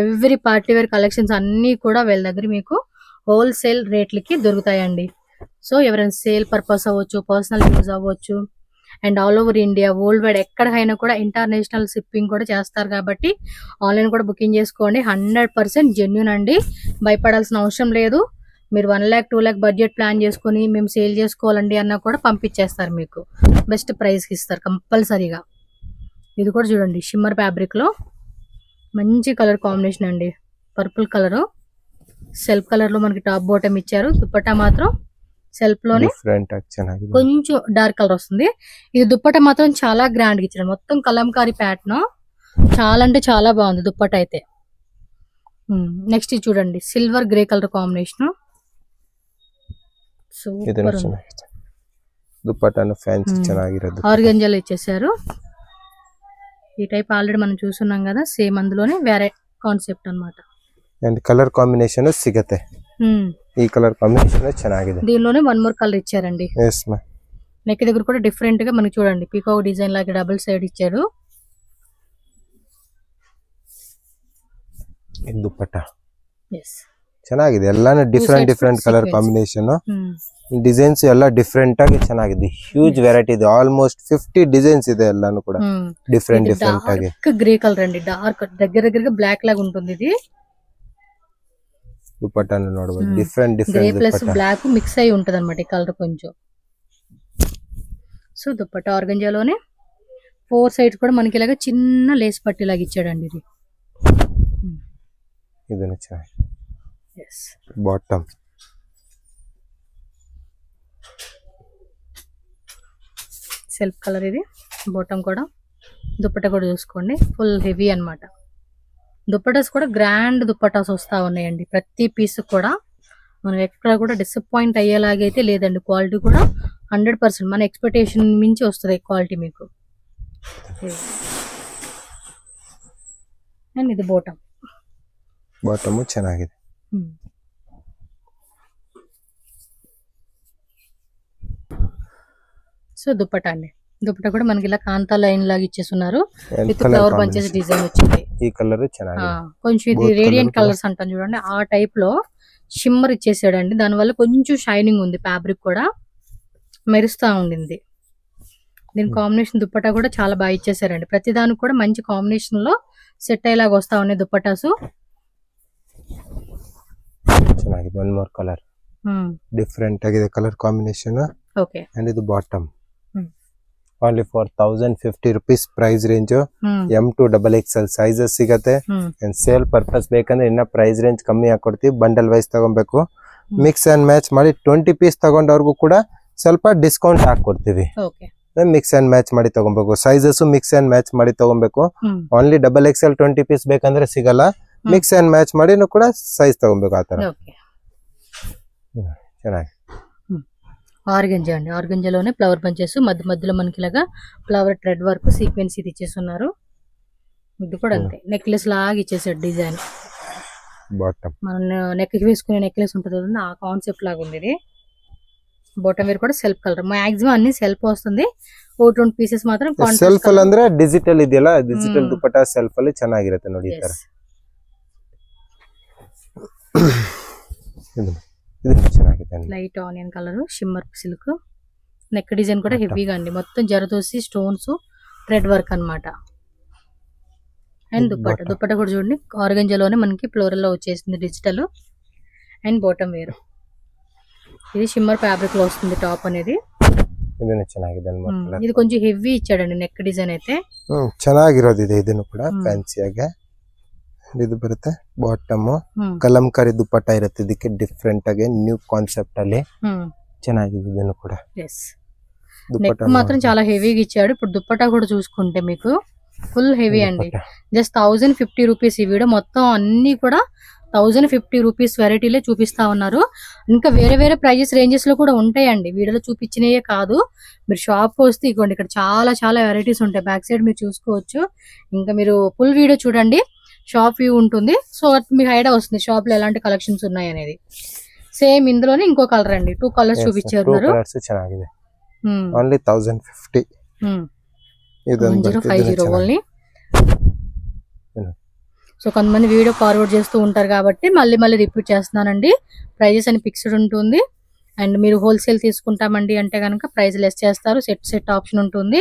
S1: every party wear collections అన్ని కూడా వీళ్ళ దగ్గర మీకు హోల్సేల్ రేట్లకి దొరుకుతాయండి. సో ఎవరైనా సేల్ పర్పస్ అవ్వచ్చు, పర్సనల్ యూజ్ అవ్వచ్చు, and all over India world wide ఎక్కడికైనా కూడా ఇంటర్నేషనల్ షిప్పింగ్ కూడా చేస్తారు. కాబట్టి ఆన్లైన్ కూడా బుకింగ్ చేసుకోండి. 100% జెన్యూన్ అండి, భయపడాల్సిన అవసరం లేదు. మీరు 1 lakh 2 lakh బడ్జెట్ ప్లాన్ చేసుకుని మేము సేల్ చేసుకోవాలండి అన్నా కూడా పంపించేస్తారు, మీకు బెస్ట్ ప్రైస్కి ఇస్తారు కంపల్సరీగా. ఇది కూడా చూడండి షిమ్మర్ ఫ్యాబ్రిక్లో మంచి కలర్ కాంబినేషన్ అండి. పర్పుల్ కలరు, సెల్ఫ్ కలర్లో మనకి టాప్ బాటమ్ ఇచ్చారు. దుపట్టా మాత్రం సెల్ఫ్ లోనే కొంచెం డార్క్ కలర్ వస్తుంది. ఇది దుపట్టా మాత్రం చాలా గ్రాండ్ గా ఇచ్చారు. మొత్తం కలంకారీ ప్యాటర్న్, చాలా అంటే చాలా బాగుంది దుపట్టా అయితే. నెక్స్ట్ చూడండి సిల్వర్ గ్రే కలర్ కాంబినేషన్, ఆర్గంజాలో ఇచ్చేసారు. ఈ టైప్ ఆల్రెడీ మనం చూస్తున్నాం కదా, సేమ్ అందులోనే వేరే కాన్సెప్ట్ అన్నమాట.
S2: అండ్ కలర్ కాంబినేషన్ సిగతే, ఈ కలర్ కాంబినేషన్ ಚೆನ್ನಾಗಿದೆ.
S1: దీనిలోనే 1 more కలర్ ఇచ్చారండి.
S2: yes ma.
S1: నెక్ దగ్గర కూడా డిఫరెంట్ గా మనకి చూడండి పీకాక్ డిజైన్ లాగా డబుల్ సైడ్ ఇచ్చాడు.
S2: ఇది దుపట్టా
S1: yes
S2: ಚೆನ್ನಾಗಿದೆ. ಎಲ್ಲಾನು ಡಿಫರೆಂಟ್ ಕಲರ್ ಕಾಂಬಿನೇಷನ್, ಡಿಸೈನ್ಸ್ ಎಲ್ಲ ಡಿಫರೆಂಟ್ ಆಗಿ ಚೆನ್ನಾಗಿದೆ. ಹ್ಯೂಜ್ ವೆರೈಟಿ ಇದೆ, ಆಲ್ಮೋಸ್ಟ್ 50 ಡಿಸೈನ್ಸ್ ಇದೆ ಎಲ್ಲಾನು ಕೂಡ ಡಿಫರೆಂಟ್ ಆಗಿ.
S1: గ్రే కలర్ అండి, డార్క్ దగ్గరగా బ్లాక్ లాగా ఉంటుంది. ఇది
S2: దుపట్టాను ನೋಡಬಹುದು, different
S1: grey plus black mix అయి ఉంటది అన్నమాట ఈ కలర్ కొంచెం. సో దుపట్టా ఆర్గంజాలోనే 4 సైడ్స్ కూడా మనకి ఇలాగా చిన్న లేస్ పట్టి లాగా ఇచ్చాడండి. ఇది
S2: ಇದನ್ನ బాటమ్
S1: సెల్ఫ్ కలర్, ఇది బాటమ్ కూడా. దుపట్టా కూడా చూసుకోండి ఫుల్ హెవీ అన్నమాట. దుపట్టాస్ కూడా గ్రాండ్ దుపట్టాస్ వస్తా ఉన్నాయండి. ప్రతి పీస్ కూడా మనం ఎక్కడ కూడా డిసప్పాయింట్ అయ్యేలాగైతే లేదండి. క్వాలిటీ కూడా 100% మన ఎక్స్పెక్టేషన్ మించి వస్తుంది క్వాలిటీ మీకు. అండ్ ఇది బాటమ్
S2: ಚೆನ್ನಾಗಿದೆ.
S1: సో దుపట్టా అండి దుపట్టా కూడా మనకి ఇలా కాంతా లైన్ లాగా ఇచ్చేస్తున్నారు విత్ ఫ్లవర్ బంచెస్ డిజైన్ వచ్చింది.
S2: ఈ కలర్
S1: కొంచెం ఇది రేడియంట్ కలర్స్ అంటాం చూడండి, ఆ టైప్ లో షిమ్మర్ ఇచ్చేసాడండి. దానివల్ల కొంచెం షైనింగ్ ఉంది, ఫ్యాబ్రిక్ కూడా మెరుస్తా ఉండింది. దీని కాంబినేషన్ దుపట్టా కూడా చాలా బాగా ఇచ్చేసారండి. ప్రతి దానికి కూడా మంచి కాంబినేషన్ లో సెట్ అయ్యేలాగా వస్తా ఉన్నాయి దుపట్టాసు.
S2: ಚೆನ್ನಾಗಿದೆ. ಒನ್ ಮೋರ್ ಕಲರ್ ಡಿಫರೆಂಟ್ ಆಗಿದೆ ಕಲರ್ ಕಾಂಬಿನೇಷನ್.
S1: ಓಕೆ.
S2: ಅಂಡ್ ಇದು bottom only for 1050 rupees price range. M2 XXL sizes ಸಿಗತ್ತೆ. ಅಂಡ್ ಸೇಲ್ ಪರ್ಪಸ್ ಬೇಕಂದ್ರೆ ಇನ್ನ ಪ್ರೈಸ್ ರೇಂಜ್ ಕಮ್ಮಿ ಹಾಕೊಡ್ತೀವಿ. ಬಂಡಲ್ ವೈಸ್ ತಗೊಬೇಕು. ಮಿಕ್ಸ್ ಅಂಡ್ ಮ್ಯಾಚ್ ಮಾಡಿ 20 ಪೀಸ್ ತಗೊಂಡವ್ರಿಗೂ ಕೂಡ ಸ್ವಲ್ಪ ಡಿಸ್ಕೌಂಟ್ ಹಾಕೊಡ್ತೀವಿ. ಮಿಕ್ಸ್ ಅಂಡ್ ಮ್ಯಾಚ್ ಮಾಡಿ ತಗೊಬೇಕು. ಸೈಜಸ್ ಮಿಕ್ಸ್ ಅಂಡ್ ಮ್ಯಾಚ್ ಮಾಡಿ ತಗೊಬೇಕು. ಓನ್ಲಿ XXL 20 ಪೀಸ್ ಬೇಕಂದ್ರೆ ಸಿಗಲ್ಲ. ಮಿಕ್ಸ್ ಅಂಡ್ ಮ್ಯಾಚ್ ಮಾಡಿನೂ ಕೂಡ ಸೈಜ್ ತಗೊಬೇಕು. ಆ ತರ ಚೆನ್ನಾಗಿ
S1: ఆర్గంజా అండి. ఆర్గంజాలోనే ఫ్లవర్ బంచెస్ మధ్య మధ్యలో మనకి ఇలాగా ఫ్లవర్ థ్రెడ్ వర్క్ సీక్వెన్స్ ఇది ఇచ్చేస్తున్నారు. ఇది కూడా అంతే నెక్లెస్ లాగా ఇచ్చేసాడు డిజైన్.
S2: బాటమ్
S1: మనం నెక్ కి వేసుకునే నెక్లెస్ ఉంటుంది కదా, ఆ కాన్సెప్ట్ లాగా ఉంది ఇది. బాటమ్ వేర్ కూడా సెల్ఫ్ కలర్. మాక్సిమం అన్ని సెల్ఫ్ వస్తుంది. 2 పీసెస్ మాత్రం
S2: ಸೆಲ್ಫ್ ಅಲ್ಲಿ ಅಂದ್ರೆ ಡಿಜಿಟಲ್ ಇದೆಯಲ್ಲ, ಡಿಜಿಟಲ್ ದುಪಟ್ಟಾ ಸೆಲ್ಫ್ ಅಲ್ಲಿ ಚೆನ್ನಾಗಿರುತ್ತೆ ನೋಡಿ. ಈ ತರ ఇది ಚೆನ್ನಾಗಿದೆ.
S1: Light onion colour shimmer silk neck design కూడా హెవీగా అండి. మొత్తం జరదోసి స్టోన్స్ థ్రెడ్ వర్క్ అన్నమాట. అండ్ దుపట్టా కూడా చూడండి ఆర్గంజాలోనే మనకి ఫ్లోరల్ లో వచ్చేసింది డిజిటల్. అండ్ బాటమ్ వేర్ ఇది షిమ్మర్ ఫ్యాబ్రిక్ లో వస్తుంది టాప్ అనేది. ఇది కొంచెం హెవీ ఇచ్చాడండి నెక్ డిజైన్ అయితే.
S2: ಚೆನ್ನಾಗಿರೋದು ಇದೆ. ಇದನ್ನು ಕೂಡ ಫ್ಯಾನ್ಸಿಯಾಗಿ ಇದು ಬರುತ್ತೆ. ಬಾಟಮ್ ಕಲಂಕಾರಿ ದುಪಟ್ಟಾ ಇರುತ್ತೆ. ಇದಕ್ಕೆ ಡಿಫರೆಂಟ್ ಆಗಿ ನ್ಯೂ ಕಾನ್ಸೆಪ್ಟ್ ಅಲ್ಲಿ ಚೆನ್ನಾಗಿದೆ. ಇದನ್ನು ಕೂಡ
S1: నెక్ మాత్రం చాలా హెవీగా ఇచ్చాడు. ఇప్పుడు దుపట్టా కూడా చూసుకుంటే మీకు ఫుల్ హెవీ అండి. Just 1050 rupees. ఈ వీడియో మొత్తం అన్ని కూడా 1050 రూపీస్ వెరైటీలే చూపిస్తా ఉన్నారు. ఇంకా వేరే వేరే ప్రైజెస్ రేంజెస్ లో కూడా ఉంటాయండి. వీడియోలో చూపించినయే కాదు. మీరు షాప్ వస్తే ఇవ్వండి, ఇక్కడ చాలా చాలా వెరైటీస్ ఉంటాయి. బ్యాక్ సైడ్ మీరు చూసుకోవచ్చు. ఇంకా మీరు ఫుల్ వీడియో చూడండి, షాప్ వ్యూ ఉంటుంది. సో మీకు ఐడియా వస్తుంది షాప్ లో ఎలాంటి కలెక్షన్స్ ఉన్నాయి అనేది. సేమ్ ఇందులోనే ఇంకో కలర్ అండి. 2 కలర్స్ చూపించారు.
S2: ఓన్లీ 1050.
S1: 1050 ఓన్లీ. సో కొంతమంది వీడియో ఫార్వర్డ్ చేస్తూ ఉంటారు కాబట్టి మళ్ళీ రిపీట్ చేస్తున్నానండి. ప్రైజెస్ అని ఫిక్స్డ్ ఉంటుంది. అండ్ మీరు హోల్సేల్ తీసుకుంటామండి అంటే కనుక ప్రైస్ లెస్ చేస్తారు. సెట్ ఆప్షన్ ఉంటుంది.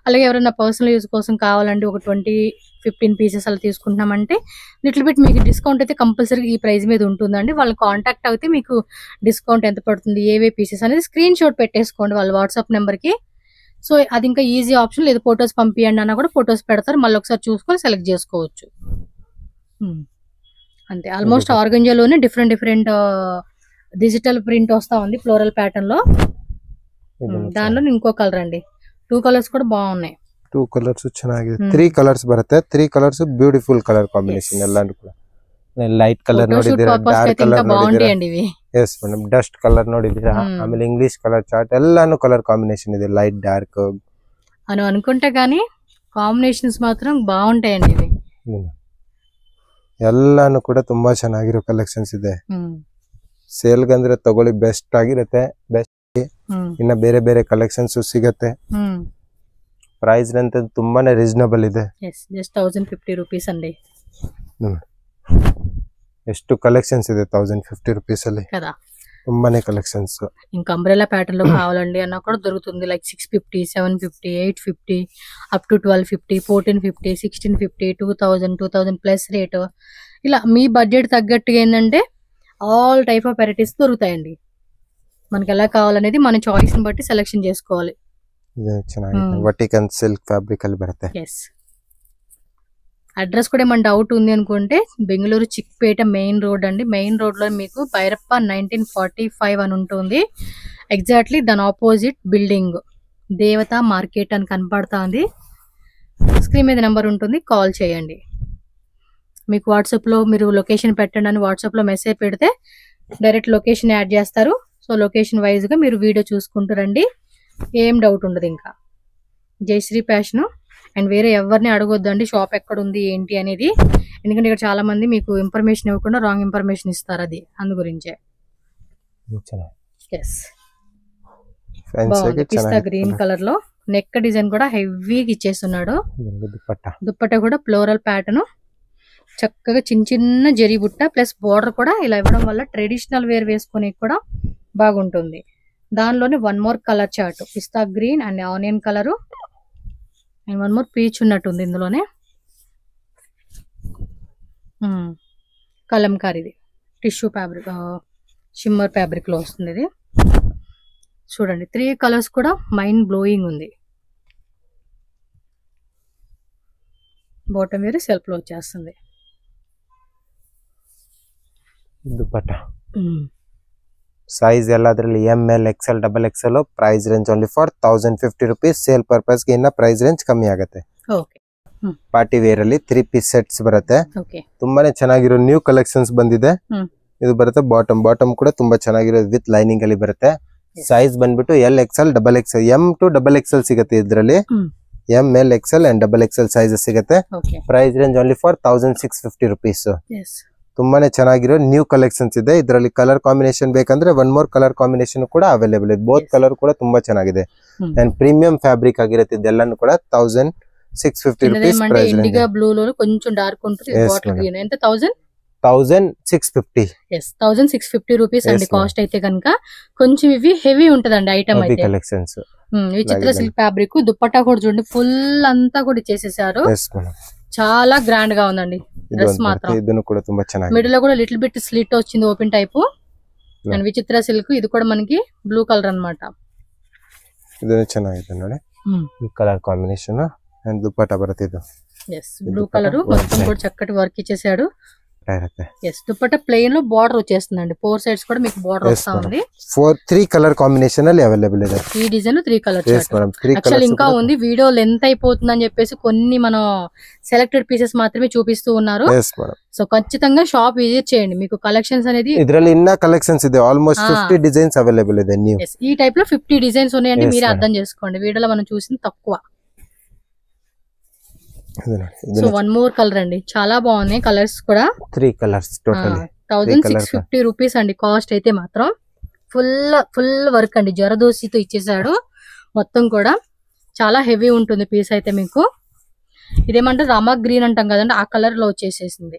S1: అలాగే ఎవరైనా పర్సనల్ యూజ్ కోసం కావాలండి, ఒక 20-15 పీసెస్ అలా తీసుకుంటున్నామంటే లిటిల్ బిట్ మీకు డిస్కౌంట్ అయితే కంపల్సరీ ఈ ప్రైస్ మీద ఉంటుందండి. వాళ్ళు కాంటాక్ట్ అయితే మీకు డిస్కౌంట్ ఎంత పడుతుంది, ఏవే పీసెస్ అనేది స్క్రీన్ షాట్ పెట్టేసుకోండి వాళ్ళ వాట్సాప్ నెంబర్కి. సో అది ఇంకా ఈజీ ఆప్షన్. లేదు ఫొటోస్ పంపించండి అన్నా కూడా ఫొటోస్ పెడతారు. మళ్ళీ ఒకసారి చూసుకొని సెలెక్ట్ చేసుకోవచ్చు. అంతే. ఆల్మోస్ట్ ఆర్గంజాలోనే డిఫరెంట్ డిజిటల్ ప్రింట్ వస్తా ఉంది ఫ్లోరల్ ప్యాటర్న్ లో. దానిలో ఇంకో కలర్ అండి. 2 కలర్స్ కూడా బాగున్నాయి.
S2: 2 కలర్స్ ಚೆನ್ನಾಗಿದೆ. 3 ಕಲರ್ಸ್ ಬರುತ್ತೆ. 3 ಕಲರ್ಸ್ ಬ್ಯೂಟಿಫುಲ್ ಕಲರ್ ಕಾಂಬಿನೇಷನ್. ಎಲ್ಲಾನು ಕೂಡ ಲೈಟ್ ಕಲರ್ ನೋಡಿದಿರಾ, ಡಾರ್ಕ್ ಕಲರ್ ನೋಡಿದಿರಾ. ಎಸ್ ಮೇಡಂ, ಡಸ್ಟ್ ಕಲರ್ ನೋಡಿದಿರಾ. ಆಮೇಲೆ ಇಂಗ್ಲಿಷ್ ಕಲರ್ ಚಾರ್ಟ್ ಎಲ್ಲಾನು ಕಲರ್ ಕಾಂಬಿನೇಷನ್ ಇದೆ. ಲೈಟ್ ಡಾರ್ಕ್
S1: అని అనుకుంటే గానీ కాంబినేషన్స్ మాత్రం బాగుంటాయండి. ఇవి
S2: ಎಲ್ಲಾನು ಕೂಡ ತುಂಬಾ ಚೆನ್ನಾಗಿರೋ ಕಲೆಕ್ಷನ್ಸ್ ಇದೆ. ಸೇಲ್ ಗಂದ್ರೆ ತಗೊಳ್ಳಿ, ಬೆಸ್ಟ್ ಆಗಿರುತ್ತೆ. ಬೆಸ್ಟ್ ಇನ್ನ ಬೇರೆ ಬೇರೆ ಕಲೆಕ್ಷನ್ಸ್ ಸಿಗತ್ತೆ. ಪ್ರೈಸ್ ಅಂತ ತುಂಬಾನೇ ರೀಸನಬಲ್ ಇದೆ.
S1: ಜಸ್ಟ್ 1050 రూపీస్ అండి.
S2: ಎಷ್ಟು కలెక్షన్స్ ಇದೆ 1050 రూపీస్ ಅಲ್ಲಿ
S1: కదా.
S2: ತುಂಬಾನೇ కలెక్షన్స్.
S1: ఇంకా అంబ్రెల్లా ప్యాటర్న్ లో కావాలండి అన్నా కూడా దొరుకుతుంది. Like 650, 750, 850 up to 1250, 1450, 1650, 2000, 2000 plus rate. ఇలా మీ బడ్జెట్ తగ్గట్టుగా ఏంటంటే ఆల్ టైప్ ఆఫ్ వెరైటీస్ దొరుకుతాయండి. మనకి ఎలా కావాలనేది మన చాయిస్ ని బట్టి సెలెక్షన్ చేసుకోవాలి.
S2: వర్టికల్ సిల్క్ ఫ్యాబ్రిక్ ಅಲ್ಲಿ ಬರುತ್ತೆ.
S1: అడ్రస్ కూడా ఏమైనా డౌట్ ఉంది అనుకుంటే బెంగళూరు చిక్పేట మెయిన్ రోడ్ అండి. మెయిన్ రోడ్ లో మీకు భైరప్ప 1945 అని ఉంటుంది. ఎగ్జాక్ట్లీ దాని ఆపోజిట్ బిల్డింగ్ దేవత మార్కెట్ అని కనపడతా ఉంది. స్క్రీన్ మీద నెంబర్ ఉంటుంది, కాల్ చేయండి. మీకు వాట్సాప్ లో మీరు లొకేషన్ పెట్టండి అని వాట్సాప్ లో మెసేజ్ పెడితే డైరెక్ట్ లొకేషన్ యాడ్ చేస్తారు. సో లొకేషన్ వైజ్ గా మీరు వీడియో చూసుకుంటూ రండి. ఏం డౌట్ ఉండదు. ఇంకా జయశ్రీ ఫ్యాషన్. అండ్ వేరే ఎవరిని అడగొద్దండి షాప్ ఎక్కడ ఉంది ఏంటి అనేది. ఎందుకంటే ఇక్కడ చాలా మంది మీకు ఇన్ఫర్మేషన్ ఇవ్వకుండా రాంగ్ ఇన్ఫర్మేషన్ ఇస్తారు. అది అందు గురించే. పిస్తా గ్రీన్ కలర్ లో నెక్ డిజైన్ కూడా హెవీగా ఇచ్చేస్తున్నాడు. దుప్పట్టా కూడా ఫ్లోరల్ ప్యాటర్న్, చక్కగా చిన్న చిన్న జరీ బుట్ట ప్లస్ బోర్డర్ కూడా ఇలా ఇవ్వడం వల్ల ట్రెడిషనల్ వేర్ వేసుకునే కూడా బాగుంటుంది. దానిలోనే one more colour chart, pista green and onion colour and one more peach ఉన్నట్టుంది ఇందులోనే. కలంకారీది టిష్యూ ఫ్యాబ్రిక్, షిమ్మర్ ఫ్యాబ్రిక్ లో వస్తుంది ఇది. చూడండి 3 కలర్స్ కూడా మైండ్ బ్లోయింగ్ ఉంది. బాటమ్ వేర్ సెల్ఫ్ లో వచ్చేస్తుంది.
S2: దుపట్టా సైజ్ ಎಲ್ಲ ಅದರಲ್ಲಿ ML XL XXL price range only for 1050 rupees. Sale purpose ಗೆ ಇನ್ನ ಪ್ರೈಸ್ ರೇಂಜ್ ಕಮ್ಮಿ ಆಗುತ್ತೆ.
S1: ಓಕೆ.
S2: ಪಾರ್ಟಿ ವೇರ್ ಅಲ್ಲಿ 3 ಪೀಸ್ ಸೆಟ್ಸ್ ಬರುತ್ತೆ.
S1: ಓಕೆ.
S2: ತುಂಬಾನೇ ಚೆನ್ನಾಗಿರೋ ನ್ಯೂ ಕಲೆಕ್ಷನ್ಸ್ ಬಂದಿದೆ. ಇದು ಬರುತ್ತೆ ಬಾಟಮ್ ಕೂಡ ತುಂಬಾ ಚೆನ್ನಾಗಿರೋ ವಿತ್ ಲೈನಿಂಗ್ ಅಲ್ಲಿ ಬರುತ್ತೆ. ಸೈಜ್ ಬಂದ್ಬಿಟ್ಟು L XL XXL M to XXL ಸಿಗುತ್ತೆ ಇದರಲ್ಲಿ. ML XL and XXL sizes ಸಿಗುತ್ತೆ. Price range only for 1650 rupees. ತುಂಬಾನೇ ಚೆನ್ನಾಗಿರೋ ನ್ಯೂ ಕಲೆಕ್ಷನ್ಸ್ ಇದೆ. ಇದರಲ್ಲಿ ಕಲರ್ ಕಾಂಬಿನೇಷನ್ ಬೇಕಂದ್ರೆ ಒನ್ ಮೋರ್ ಕಲರ್ ಕಾಂಬಿನೇಷನ್ ಕೂಡ ಅವೈಲೇಬಲ್ ಇದೆ. ಬೋತ್ ಕಲರ್ ಕೂಡ ತುಂಬಾ ಚೆನ್ನಾಗಿದೆ ಅಂಡ್ ಪ್ರೀಮಿಯಂ ಫ್ಯಾಬ್ರಿಕ್ ಆಗಿರುತ್ತೆ. ಇದೆಲ್ಲನೂ ಕೂಡ 1650 rupees price range.
S1: Indigo blue లో కొంచెం డార్క్ ఉంటుంది. బాటిల్ గ్రీన్ ఎంత
S2: 1650.
S1: yes 1650 రూపీస్ అండి కాస్ట్ అయితే కనుక. కొంచెం ఇవి హెవీ ఉంటదండి ఐటమ్ అయితే.
S2: కలెక్షన్స్
S1: విచిత్ర సిల్క్ ఫ్యాబ్రిక్. దుపట్టా కూడా చూడండి ఫుల్ అంతా కూడా చేసేసారు. చాలా గ్రాండ్ గా ఉందండి డ్రెస్ మాత్రం. మిడిల్ లో కూడా లిటిల్ బిట్ స్లిట్ వచ్చింది ఓపెన్ టైప్. అండ్ విచిత్ర సిల్క్ ఇది కూడా మనకి బ్లూ కలర్ అన్నమాట.
S2: ಇದು ಚೆನ್ನಾಗಿದೆ ನೋಡಿ ಈ కలర్ కాంబినేషన్ అండ్ దుపట్టా బರುತ್ತೆ ఇది.
S1: yes బ్లూ కలర్ మొత్తం కూడా చక్కటి వర్క్ ఇచ్చేసాడు. yes దుపట్టా ప్లెయిన్ లో బార్డర్ వచ్చేస్తుందండి. 4 సైడ్స్ కూడా మీకు బార్డర్ వస్తా ఉంది. 3
S2: కలర్ కాంబినేషన్ ಅಲ್ಲಿ అవైలబుల్ ಇದೆ.
S1: ఈ డిజైన్ 3 కలర్ యాక్చువల్ ఇంకా ఉంది. వీడియో లెంత్ అయిపోతుందని చెప్పేసి కొన్ని మనం సెలెక్టెడ్ పీసెస్ మాత్రమే చూపిస్తూ ఉన్నారు. సో ఖచ్చితంగా షాప్ విజిట్ చేయండి. మీకు కలెక్షన్స్ అనేది
S2: ఇద్ರಲ್ಲಿ ఇన్న కలెక్షన్స్ ಇದೆ. ఆల్మోస్ట్ 50 డిజైన్స్ అవైలబుల్ ಇದೆ. న్యూ
S1: ఈ టైప్ లో 50 డిజైన్స్ ఉన్నాయండి. మీరే అర్థం చేసుకోండి. వీడియోలో మనం చూసింది తక్కువ. సో వన్ మోర్ కలర్ అండి. చాలా బాగున్నాయి కలర్స్ కూడా.
S2: 3 కలర్స్ టోటల్
S1: 1650 రూపీస్ అండి కాస్ట్ అయితే మాత్రం. ఫుల్ వర్క్ అండి. జరదోసితో ఇచ్చేసాడు మొత్తం కూడా. చాలా హెవీ ఉంటుంది పీస్ అయితే మీకు. ఇదేమంటే రామా గ్రీన్ అంటాం కదండి, ఆ కలర్ లో వచ్చేసేసింది.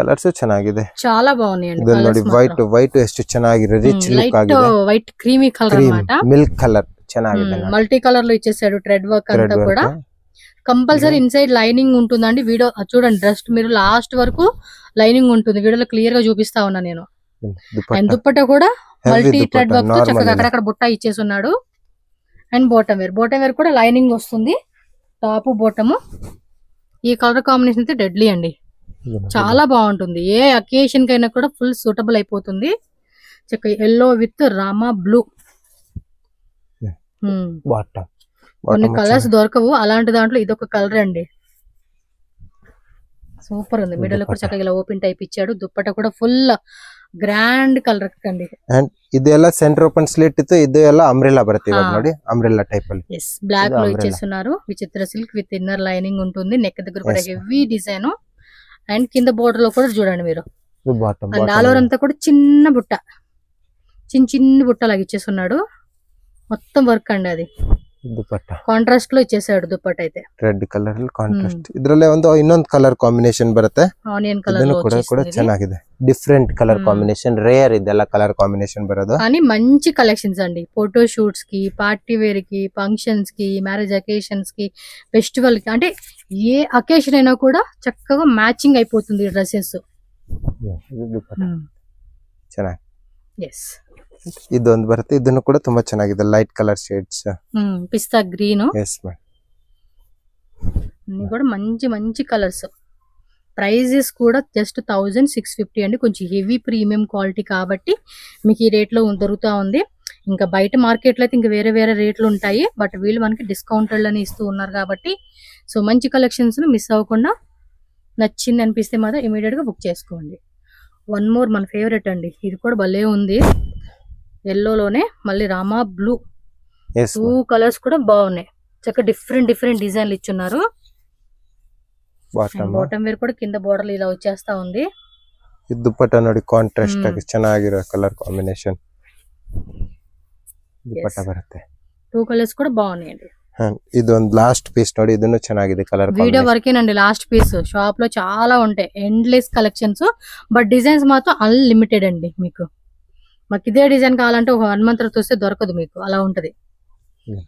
S2: కలర్స్ ಚೆನ್ನಾಗಿದೆ,
S1: చాలా బాగున్నాయండి.
S2: ನೋಡಿ వైట్ ಎಷ್ಟು ಚೆನ್ನಾಗಿದೆ, రిచ్ లుక్ ఆಗಿದೆ.
S1: వైట్ క్రీమీ కలర్ అన్నమాట.
S2: మిల్క్ కలర్ ಚೆನ್ನಾಗಿದೆ.
S1: మల్టీ కలర్ లో ఇచ్చేసాడు. థ్రెడ్ వర్క్ అంతా కూడా. కంపల్సరీ ఇన్సైడ్ లైనింగ్ ఉంటుందండి. వీడియో చూడండి జస్ట్ మీరు లాస్ట్ వరకు లైనింగ్ ఉంటుంది. వీడియోలో క్లియర్ గా చూపిస్తా ఉన్నా నేను. అండ్ దుపట్టా కూడా మల్టీ థ్రెడ్ వర్క్ తో చక్కగా అక్కడక్కడ బుట్ట ఇచ్చేసి ఉన్నాడు. అండ్ బాటమ్ వేర్ కూడా లైనింగ్ వస్తుంది. టాప్ బాటమ్ ఈ కలర్ కాంబినేషన్ అయితే డెడ్లీ అండి. చాలా బాగుంటుంది. ఏ అకేషన్ కైనా కూడా ఫుల్ సూటబుల్ అయిపోతుంది. చక్కగా ఎల్లో విత్ రామా బ్లూ. కొన్ని కలర్స్ దొరకవు అలాంటి దాంట్లో ఇదొక కలర్ అండి. సూపర్ ఉంది. మిడిల్ కూడా చక్కగా ఇలా ఓపెన్ టైప్ ఇచ్చాడు. దుప్పట్టా కూడా full grand colour Kandi
S2: and ಇದೆಲ್ಲ ಸೆಂಟರ್ ಓಪನ್ ಸ್ಲಿಟ್ ಇತ್ತು ಇದು ಎಲ್ಲ ಅಂಬ್ರೆಲಾ ಬರುತ್ತೆ ಇವಾಗ ನೋಡಿ ಅಂಬ್ರೆಲಾ ಟೈಪ್ ಅಲ್ಲಿ
S1: yes బ్లాక్ లో ఇచ్చేస్తున్నారు విచిత్ర సిల్క్ విత్ ఇన్నర్ లైనింగ్ ఉంటుంది నెక్ దగ్గర కూడా హెవీ డిజైన్ అండ్ కింద బోర్డర్ లో కూడా చూడండి మీరు అండ్ ఆల్ ఓవర్ అంతా కూడా చిన్న బుట్ట చిన్న బుట్ట లాగా ఇచ్చేస్తున్నాడు మొత్తం వర్క్ అండి అది
S2: దుపట్టా
S1: కాంట్రాస్ట్ లో ఇచ్చేసాడు దుపట్టా అయితే
S2: రెడ్ కలర్ లో కాంట్రాస్ట్ ಇದರಲ್ಲೇ ಒಂದು ಇನ್ನೊಂದು ಕಲರ್ ಕಾಂಬಿನೇಷನ್ ಬರುತ್ತೆ
S1: ಆನಿಯನ್ ಕಲರ್ లో
S2: ಕೂಡ ಚೆನ್ನಾಗಿದೆ ಡಿಫರೆಂಟ್ ಕಲರ್ ಕಾಂಬಿನೇಷನ್ ರೇರ್ ಇದೆಲ್ಲ ಕಲರ್ ಕಾಂಬಿನೇషన్ ಬರೋದು
S1: కానీ మంచి కలెక్షన్స్ అండి ఫోటో షూట్స్ కి పార్టీ వేర్ కి ఫంక్షన్స్ కి మ్యారేజ్ అకేషన్స్ కి ఫెస్టివల్ కి అంటే ఏ అకేషన్ అయినా కూడా చక్కగా మ్యాచింగ్ అయిపోతుంది ఈ డ్రెస్సెస్
S2: ಚೆನ್ನಾಗಿ
S1: yes
S2: ಇದೊಂದು ಬರುತ್ತೆ ಇದನ್ನು ಕೂಡ ತುಂಬಾ ಚೆನ್ನಾಗಿದೆ ಲೈಟ್ ಕಲರ್ ಶೇಡ್ಸ್
S1: పిస్తా గ్రీన్
S2: yes ma'am
S1: అన్ని కూడా మంచి కలర్స్ ప్రైజెస్ కూడా జస్ట్ 1650 అండి కొంచెం హెవీ ప్రీమియం క్వాలిటీ కాబట్టి మీకు ఈ రేట్ లో దొరుకుతా ఉంది ఇంకా బయట మార్కెట్ లో అయితే ఇంకా వేరే రేట్లు ఉంటాయి బట్ వీళ్ళు మనకి డిస్కౌంట్లని ఇస్తూ ఉన్నారు కాబట్టి సో మంచి కలెక్షన్స్ ని మిస్ అవ్వకుండా నచ్చింది అనిపిస్తే మాత్రం ఇమిడియట్ గా బుక్ చేసుకోండి వన్ మోర్ మన ఫేవరెట్ అండి ఇది కూడా భలే ఉంది ఎల్లో లోనే మళ్ళీ రామా బ్లూ టూ కలర్స్ కూడా బాగున్నాయి చక్కగా డిఫరెంట్ డిజైన్లు ఇచ్చున్నారు బాటమ్ వేర్ కూడా కింద బోర్డర్ ఇలా వచ్చేస్తా ఉంది
S2: ఇది దుపట్టా ನೋಡಿ కాంట్రాస్ట్ ಆಗಿ ಚೆನ್ನಾಗಿರೋ కలర్ కాంబినేషన్ దుపట్టా బರುತ್ತೆ
S1: టూ కలర్స్ కూడా బాగున్నాయండి
S2: ಇದೊಂದು ಲಾಸ್ಟ್ ಪೀಸ್ ನೋಡಿ, ಇದನ್ನು ಚೆನ್ನಾಗಿದೆ ಕಲರ್.
S1: వీడియో వరకేనండి లాస్ట్ పీస్. షాప్ లో చాలా ఉంటాయి, ఎండ్లెస్ కలెక్షన్స్, బట్ డిజైన్స్ మాత్రం అన్లిమిటెడ్ అండి. మీకు మాకు ఇదే డిజైన్ కావాలంటే ఒక 1 month వస్తే దొరకదు మీకు, అలా ఉంటది.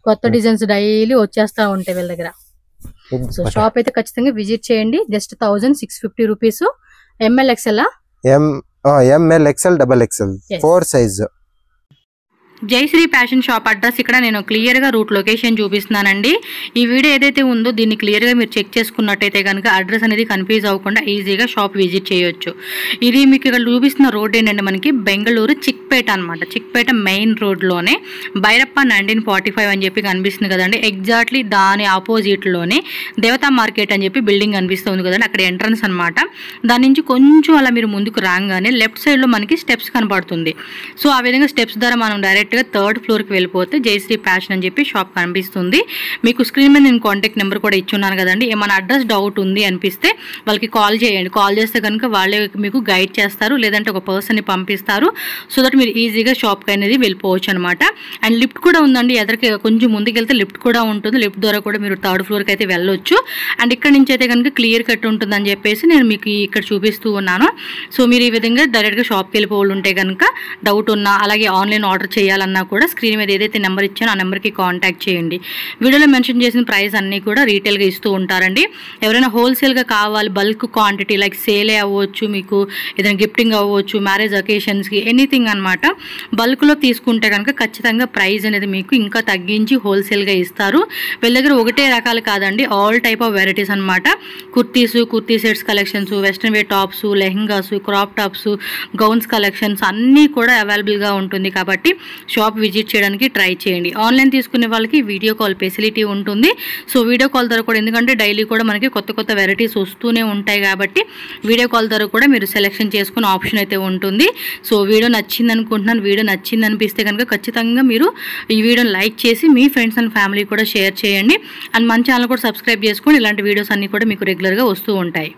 S1: కొత్త డిజైన్స్ డైలీ వచ్చేస్తా ఉంటాయి వీళ్ళ దగ్గర. సో షాప్ అయితే ఖచ్చితంగా విజిట్ చేయండి. Just 1650 rupees. ML XL
S2: ML XL double XL 4 size.
S1: Jayashree fashion shop address ఇక్కడ నేను క్లియర్గా రూట్ లొకేషన్ చూపిస్తున్నానండి. ఈ వీడియో ఏదైతే ఉందో దీన్ని క్లియర్గా మీరు చెక్ చేసుకున్నట్టయితే కనుక అడ్రస్ అనేది కన్ఫ్యూజ్ అవ్వకుండా ఈజీగా షాప్ విజిట్ చేయొచ్చు. ఇది మీకు ఇక్కడ చూపిస్తున్న రోడ్ ఏంటంటే మనకి బెంగళూరు చిక్పేట అనమాట. చిక్పేట మెయిన్ రోడ్లోనే భైరప్ప 1945 అని చెప్పి కనిపిస్తుంది కదండి. ఎగ్జాక్ట్లీ దాని ఆపోజిట్లోనే దేవతా మార్కెట్ అని చెప్పి బిల్డింగ్ కనిపిస్తుంది కదండి, అక్కడ ఎంట్రన్స్ అనమాట. దాని నుంచి కొంచెం అలా మీరు ముందుకు రాగానే లెఫ్ట్ సైడ్లో మనకి స్టెప్స్ కనపడుతుంది. సో ఆ విధంగా స్టెప్స్ ద్వారా మనం డైరెక్ట్ 3rd floor కి వెళ్ళిపోతే జయశ్రీ ఫ్యాషన్ అని చెప్పి షాప్ కనిపిస్తుంది. మీకు స్క్రీన్ మీద నేను కాంటాక్ట్ నెంబర్ కూడా ఇచ్చున్నాను కదండి. ఏమైనా అడ్రస్ డౌట్ ఉంది అనిపిస్తే వాళ్ళకి కాల్ చేయండి. కాల్ చేస్తే కనుక వాళ్ళే మీకు గైడ్ చేస్తారు, లేదంటే ఒక పర్సన్ని పంపిస్తారు. సో దట్ మీరు ఈజీగా షాప్కి అనేది వెళ్ళిపోవచ్చు అనమాట. అండ్ లిఫ్ట్ కూడా ఉందండి, ఎదరికి కొంచెం ముందుకు వెళ్తే లిఫ్ట్ కూడా ఉంటుంది. లిఫ్ట్ ద్వారా కూడా మీరు 3rd floorకి అయితే వెళ్ళొచ్చు. అండ్ ఇక్కడ నుంచి అయితే కనుక క్లియర్ కట్ ఉంటుందని చెప్పేసి నేను మీకు ఇక్కడ చూపిస్తూ ఉన్నాను. సో మీరు ఈ విధంగా డైరెక్ట్గా షాప్కి వెళ్ళిపోవాలి ఉంటే కనుక డౌట్ ఉన్నా, అలాగే ఆన్లైన్ ఆర్డర్ చేయాలన్నా కూడా స్క్రీన్ మీద ఏదైతే నెంబర్ ఇచ్చానో ఆ నెంబర్కి కాంటాక్ట్ చేయండి. వీడియోలో మెన్షన్ చేసిన ప్రైస్ అన్నీ కూడా రీటైల్గా ఇస్తూ ఉంటారండి. ఎవరైనా హోల్సేల్గా కావాలి, బల్క్ క్వాంటిటీ లైక్ సేలే అవ్వచ్చు, మీకు ఏదైనా గిఫ్టింగ్ అవ్వచ్చు, మ్యారేజ్ అకేషన్స్కి, ఎనీథింగ్ అనమాట. బల్క్లో తీసుకుంటే కనుక ఖచ్చితంగా ప్రైస్ అనేది మీకు ఇంకా తగ్గించి హోల్సేల్గా ఇస్తారు. వీళ్ళ దగ్గర ఒకటే రకాలు కాదండి, ఆల్ టైప్ ఆఫ్ వెరైటీస్ అనమాట. Kurti sets collections, western wear tops, lehengas, crop tops, gowns collections అన్నీ కూడా అవైలబుల్గా ఉంటుంది. కాబట్టి షాప్ విజిట్ చేయడానికి ట్రై చేయండి. ఆన్లైన్ తీసుకునే వాళ్ళకి వీడియో కాల్ ఫెసిలిటీ ఉంటుంది. సో వీడియో కాల్ ద్వారా కూడా, ఎందుకంటే డైలీ కూడా మనకి కొత్త వెరైటీస్ వస్తూనే ఉంటాయి కాబట్టి వీడియో కాల్ ద్వారా కూడా మీరు సెలెక్షన్ చేసుకునే ఆప్షన్ అయితే ఉంటుంది. సో వీడియో నచ్చింది అనుకుంటున్నాను. వీడియో నచ్చింది అనిపిస్తే కనుక ఖచ్చితంగా మీరు ఈ వీడియోని లైక్ చేసి మీ ఫ్రెండ్స్ అండ్ ఫ్యామిలీ కూడా షేర్ చేయండి. అండ్ మన ఛానల్ కూడా సబ్స్క్రైబ్ చేసుకొని ఇలాంటి వీడియోస్ అన్నీ కూడా మీకు రెగ్యులర్గా వస్తూ ఉంటాయి.